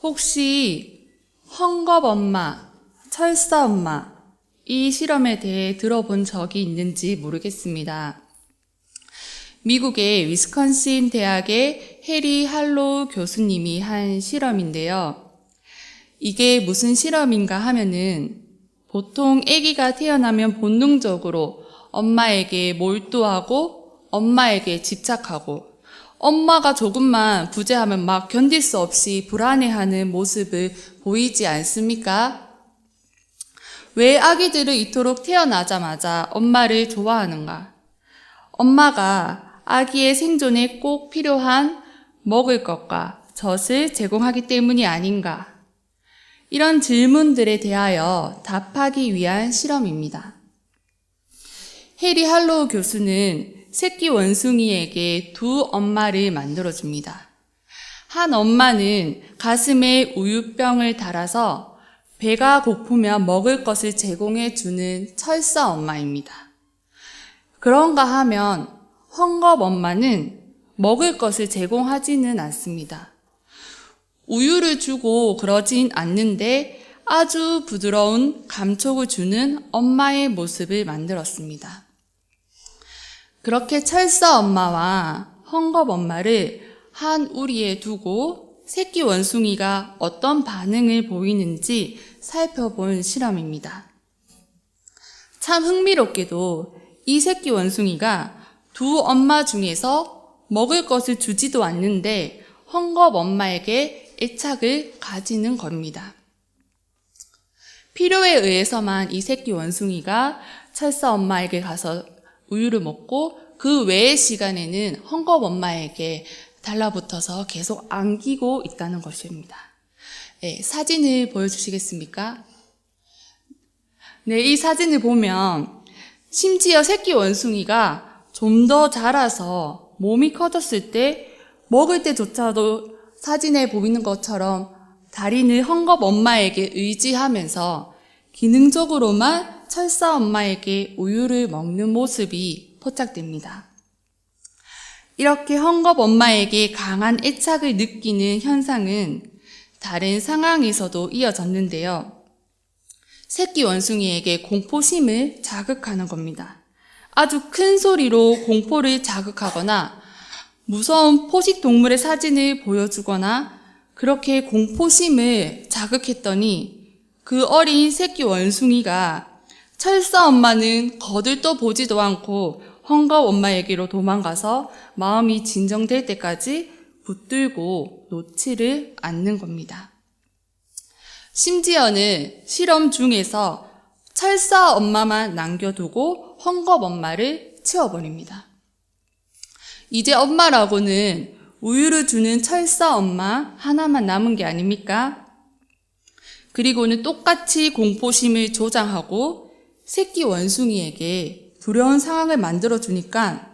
혹시 헝겊엄마, 철사엄마 이 실험에 대해 들어본 적이 있는지 모르겠습니다. 미국의 위스콘신 대학의 해리 할로우 교수님이 한 실험인데요. 이게 무슨 실험인가 하면은 보통 아기가 태어나면 본능적으로 엄마에게 몰두하고 엄마에게 집착하고 엄마가 조금만 부재하면 막 견딜 수 없이 불안해하는 모습을 보이지 않습니까? 왜 아기들은 이토록 태어나자마자 엄마를 좋아하는가? 엄마가 아기의 생존에 꼭 필요한 먹을 것과 젖을 제공하기 때문이 아닌가? 이런 질문들에 대하여 답하기 위한 실험입니다. 해리 할로우 교수는 새끼 원숭이에게 두 엄마를 만들어줍니다. 한 엄마는 가슴에 우유병을 달아서 배가 고프면 먹을 것을 제공해주는 철사 엄마입니다. 그런가 하면 헝겊엄마는 먹을 것을 제공하지는 않습니다. 우유를 주고 그러진 않는데 아주 부드러운 감촉을 주는 엄마의 모습을 만들었습니다. 그렇게 철사 엄마와 헝겊엄마를 한 우리에 두고 새끼 원숭이가 어떤 반응을 보이는지 살펴본 실험입니다. 참 흥미롭게도 이 새끼 원숭이가 두 엄마 중에서 먹을 것을 주지도 않는데 헝겊엄마에게 애착을 가지는 겁니다. 필요에 의해서만 이 새끼 원숭이가 철사 엄마에게 가서 우유를 먹고 그 외의 시간에는 헝겊엄마에게 달라붙어서 계속 안기고 있다는 것입니다. 네, 사진을 보여주시겠습니까? 네, 이 사진을 보면 심지어 새끼 원숭이가 좀 더 자라서 몸이 커졌을 때 먹을 때조차도 사진에 보이는 것처럼 다리는 헝겊엄마에게 의지하면서 기능적으로만 철사 엄마에게 우유를 먹는 모습이 포착됩니다. 이렇게 헝겊엄마에게 강한 애착을 느끼는 현상은 다른 상황에서도 이어졌는데요. 새끼 원숭이에게 공포심을 자극하는 겁니다. 아주 큰 소리로 공포를 자극하거나 무서운 포식동물의 사진을 보여주거나 그렇게 공포심을 자극했더니 그 어린 새끼 원숭이가 철사 엄마는 거들떠 보지도 않고 헝겊엄마에게로 도망가서 마음이 진정될 때까지 붙들고 놓지를 않는 겁니다. 심지어는 실험 중에서 철사 엄마만 남겨두고 헝겊엄마를 치워버립니다. 이제 엄마라고는 우유를 주는 철사 엄마 하나만 남은 게 아닙니까? 그리고는 똑같이 공포심을 조장하고 새끼 원숭이에게 두려운 상황을 만들어주니까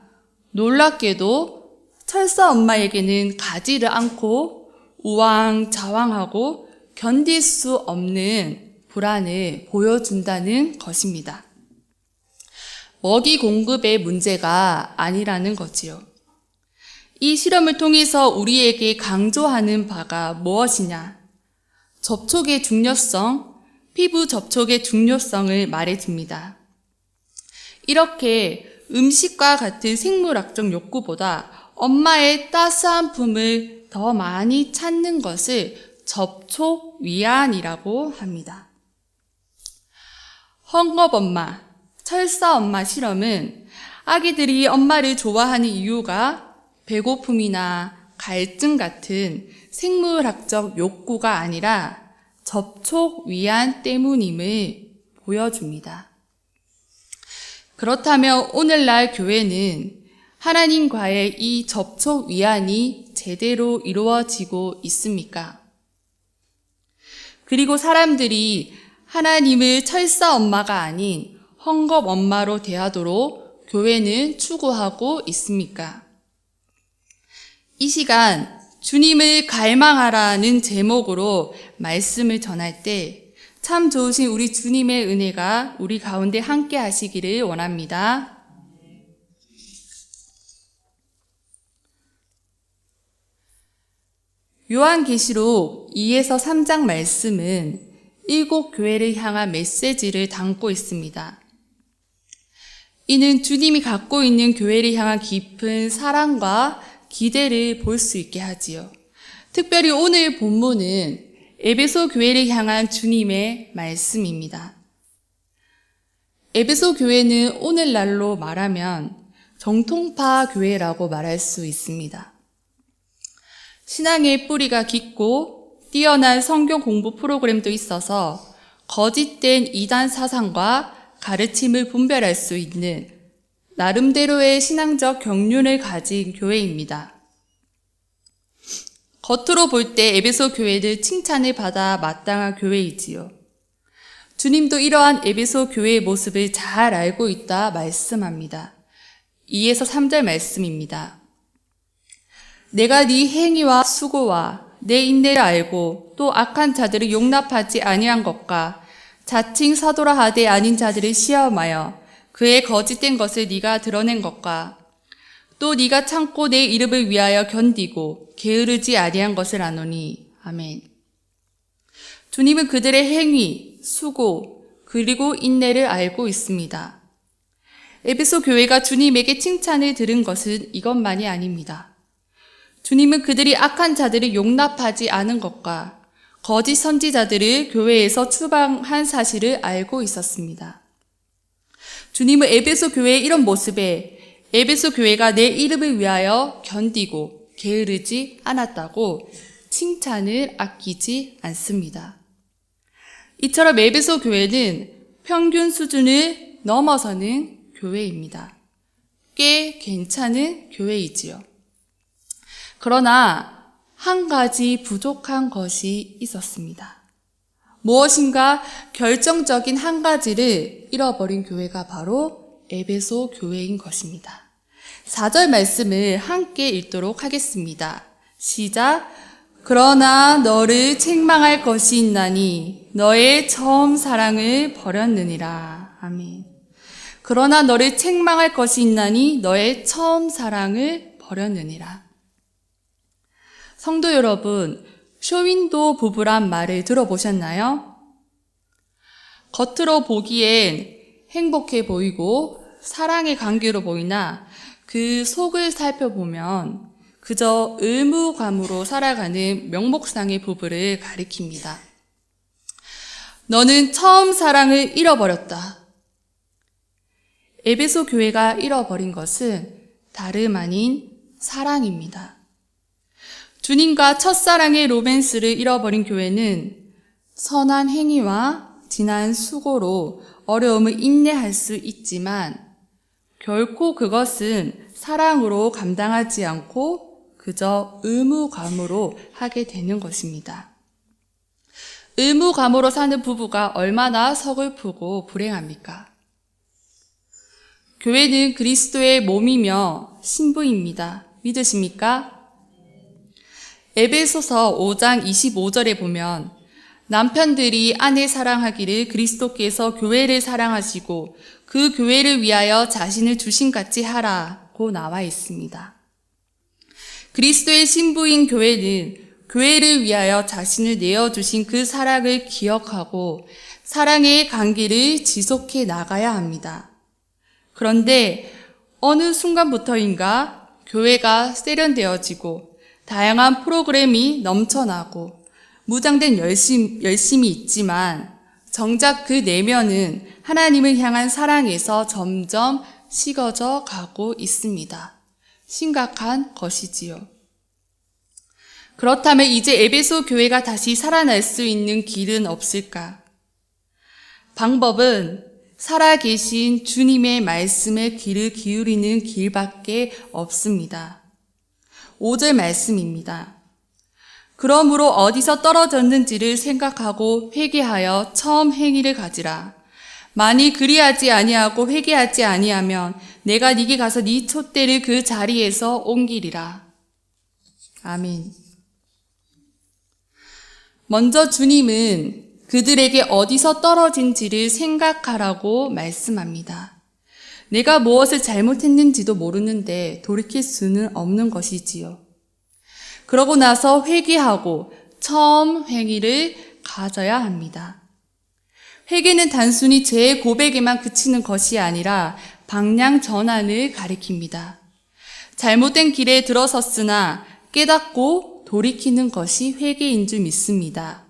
놀랍게도 철사 엄마에게는 가지를 않고 우왕좌왕하고 견딜 수 없는 불안을 보여준다는 것입니다. 먹이 공급의 문제가 아니라는 거지요. 이 실험을 통해서 우리에게 강조하는 바가 무엇이냐? 접촉의 중요성, 피부 접촉의 중요성을 말해줍니다. 이렇게 음식과 같은 생물학적 욕구보다 엄마의 따스한 품을 더 많이 찾는 것을 접촉 위안이라고 합니다. 헝겊엄마, 철사 엄마 실험은 아기들이 엄마를 좋아하는 이유가 배고픔이나 갈증 같은 생물학적 욕구가 아니라 접촉 위안 때문임을 보여줍니다. 그렇다면 오늘날 교회는 하나님과의 이 접촉 위안이 제대로 이루어지고 있습니까? 그리고 사람들이 하나님을 철사 엄마가 아닌 헝겊엄마로 대하도록 교회는 추구하고 있습니까? 이 시간 주님을 갈망하라는 제목으로 말씀을 전할 때 참 좋으신 우리 주님의 은혜가 우리 가운데 함께 하시기를 원합니다. 요한계시록 2에서 3장 말씀은 7교회를 향한 메시지를 담고 있습니다. 이는 주님이 갖고 있는 교회를 향한 깊은 사랑과 기대를 볼 수 있게 하지요. 특별히 오늘 본문은 에베소 교회를 향한 주님의 말씀입니다. 에베소 교회는 오늘날로 말하면 정통파 교회라고 말할 수 있습니다. 신앙의 뿌리가 깊고 뛰어난 성경 공부 프로그램도 있어서 거짓된 이단 사상과 가르침을 분별할 수 있는 나름대로의 신앙적 경륜을 가진 교회입니다. 겉으로 볼 때 에베소 교회는 칭찬을 받아 마땅한 교회이지요. 주님도 이러한 에베소 교회의 모습을 잘 알고 있다 말씀합니다. 2에서 3절 말씀입니다. 내가 네 행위와 수고와 내 인내를 알고 또 악한 자들을 용납하지 아니한 것과 자칭 사도라 하되 아닌 자들을 시험하여 그의 거짓된 것을 네가 드러낸 것과 또 네가 참고 내 이름을 위하여 견디고 게으르지 아니한 것을 아노니. 아멘. 주님은 그들의 행위, 수고, 그리고 인내를 알고 있습니다. 에베소 교회가 주님에게 칭찬을 들은 것은 이것만이 아닙니다. 주님은 그들이 악한 자들을 용납하지 않은 것과 거짓 선지자들을 교회에서 추방한 사실을 알고 있었습니다. 주님은 에베소 교회의 이런 모습에 에베소 교회가 내 이름을 위하여 견디고 게으르지 않았다고 칭찬을 아끼지 않습니다. 이처럼 에베소 교회는 평균 수준을 넘어서는 교회입니다. 꽤 괜찮은 교회이지요. 그러나 한 가지 부족한 것이 있었습니다. 무엇인가 결정적인 한 가지를 잃어버린 교회가 바로 에베소 교회인 것입니다. 4절 말씀을 함께 읽도록 하겠습니다. 시작. 그러나 너를 책망할 것이 있나니 너의 처음 사랑을 버렸느니라. 아멘. 그러나 너를 책망할 것이 있나니 너의 처음 사랑을 버렸느니라. 성도 여러분, 쇼윈도 부부란 말을 들어보셨나요? 겉으로 보기엔 행복해 보이고 사랑의 관계로 보이나 그 속을 살펴보면 그저 의무감으로 살아가는 명목상의 부부를 가리킵니다. 너는 처음 사랑을 잃어버렸다. 에베소 교회가 잃어버린 것은 다름 아닌 사랑입니다. 주님과 첫사랑의 로맨스를 잃어버린 교회는 선한 행위와 진한 수고로 어려움을 인내할 수 있지만 결코 그것은 사랑으로 감당하지 않고 그저 의무감으로 하게 되는 것입니다. 의무감으로 사는 부부가 얼마나 서글프고 불행합니까? 교회는 그리스도의 몸이며 신부입니다. 믿으십니까? 에베소서 5장 25절에 보면 남편들이 아내 사랑하기를 그리스도께서 교회를 사랑하시고 그 교회를 위하여 자신을 주신같이 하라고 나와 있습니다. 그리스도의 신부인 교회는 교회를 위하여 자신을 내어주신 그 사랑을 기억하고 사랑의 관계를 지속해 나가야 합니다. 그런데 어느 순간부터인가 교회가 세련되어지고 다양한 프로그램이 넘쳐나고 무장된 열심이 있지만 정작 그 내면은 하나님을 향한 사랑에서 점점 식어져 가고 있습니다. 심각한 것이지요. 그렇다면 이제 에베소 교회가 다시 살아날 수 있는 길은 없을까? 방법은 살아계신 주님의 말씀에 귀를 기울이는 길밖에 없습니다. 5절 말씀입니다. 그러므로 어디서 떨어졌는지를 생각하고 회개하여 처음 행위를 가지라. 만일 그리하지 아니하고 회개하지 아니하면 내가 네게 가서 네 촛대를 그 자리에서 옮기리라. 아멘. 먼저 주님은 그들에게 어디서 떨어진지를 생각하라고 말씀합니다. 내가 무엇을 잘못했는지도 모르는데 돌이킬 수는 없는 것이지요. 그러고 나서 회개하고 처음 행위를 가져야 합니다. 회개는 단순히 죄의 고백에만 그치는 것이 아니라 방향 전환을 가리킵니다. 잘못된 길에 들어섰으나 깨닫고 돌이키는 것이 회개인 줄 믿습니다.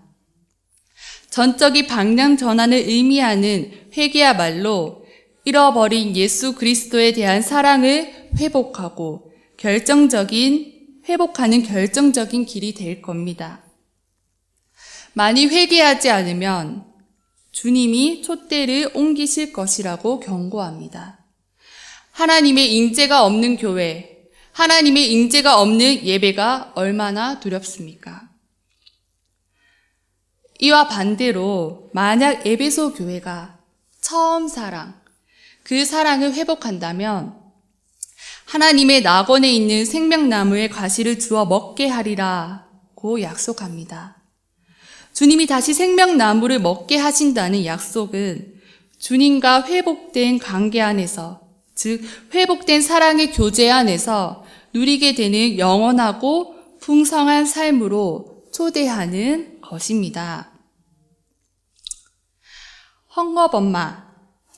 전적인 방향 전환을 의미하는 회개야말로 잃어버린 예수 그리스도에 대한 사랑을 회복하는 결정적인 길이 될 겁니다. 만일 회개하지 않으면 주님이 촛대를 옮기실 것이라고 경고합니다. 하나님의 임재가 없는 교회, 하나님의 임재가 없는 예배가 얼마나 두렵습니까? 이와 반대로 만약 에베소 교회가 처음 사랑, 그 사랑을 회복한다면 하나님의 낙원에 있는 생명나무의 과실을 주어 먹게 하리라고 약속합니다. 주님이 다시 생명나무를 먹게 하신다는 약속은 주님과 회복된 관계 안에서, 즉 회복된 사랑의 교제 안에서 누리게 되는 영원하고 풍성한 삶으로 초대하는 것입니다. 헝겊엄마,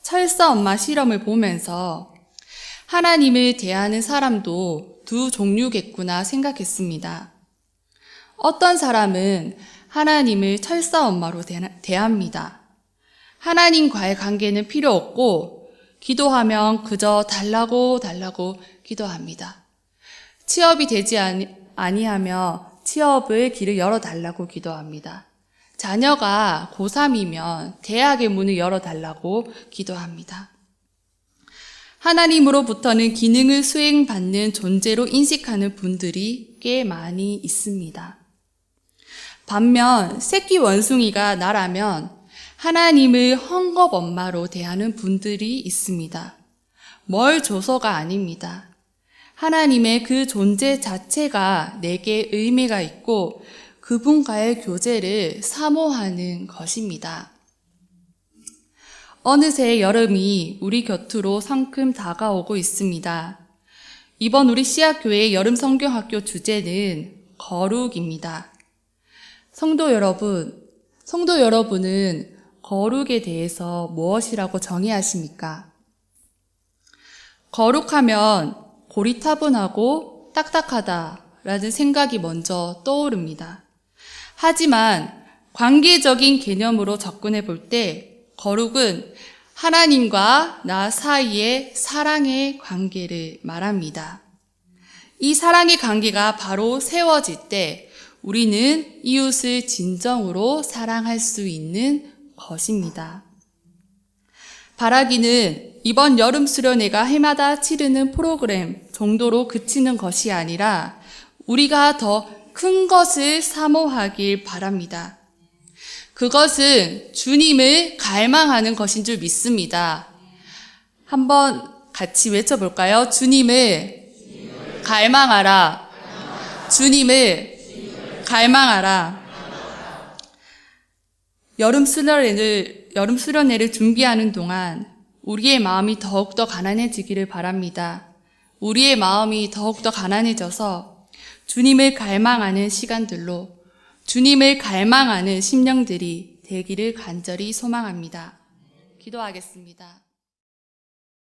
철사엄마 실험을 보면서 하나님을 대하는 사람도 두 종류겠구나 생각했습니다. 어떤 사람은 하나님을 철사엄마로 대합니다. 하나님과의 관계는 필요 없고 기도하면 그저 달라고 기도합니다. 취업이 되지 아니하며 취업의 길을 열어달라고 기도합니다. 자녀가 고3이면 대학의 문을 열어달라고 기도합니다. 하나님으로부터는 기능을 수행받는 존재로 인식하는 분들이 꽤 많이 있습니다. 반면 새끼 원숭이가 나라면 하나님을 헝겊엄마로 대하는 분들이 있습니다. 뭘 줘서가 아닙니다. 하나님의 그 존재 자체가 내게 의미가 있고 그분과의 교제를 사모하는 것입니다. 어느새 여름이 우리 곁으로 성큼 다가오고 있습니다. 이번 우리 씨앗교회의 여름 성경학교 주제는 거룩입니다. 성도 여러분은 거룩에 대해서 무엇이라고 정의하십니까? 거룩하면 고리타분하고 딱딱하다라는 생각이 먼저 떠오릅니다. 하지만 관계적인 개념으로 접근해 볼 때 거룩은 하나님과 나 사이의 사랑의 관계를 말합니다. 이 사랑의 관계가 바로 세워질 때 우리는 이웃을 진정으로 사랑할 수 있는 것입니다. 바라기는 이번 여름 수련회가 해마다 치르는 프로그램 정도로 그치는 것이 아니라 우리가 더 큰 것을 사모하길 바랍니다. 그것은 주님을 갈망하는 것인 줄 믿습니다. 한번 같이 외쳐볼까요? 주님을 갈망하라. 주님을 갈망하라. 여름 수련회를 준비하는 동안 우리의 마음이 더욱더 가난해지기를 바랍니다. 우리의 마음이 더욱더 가난해져서 주님을 갈망하는 시간들로 주님을 갈망하는 심령들이 되기를 간절히 소망합니다. 기도하겠습니다.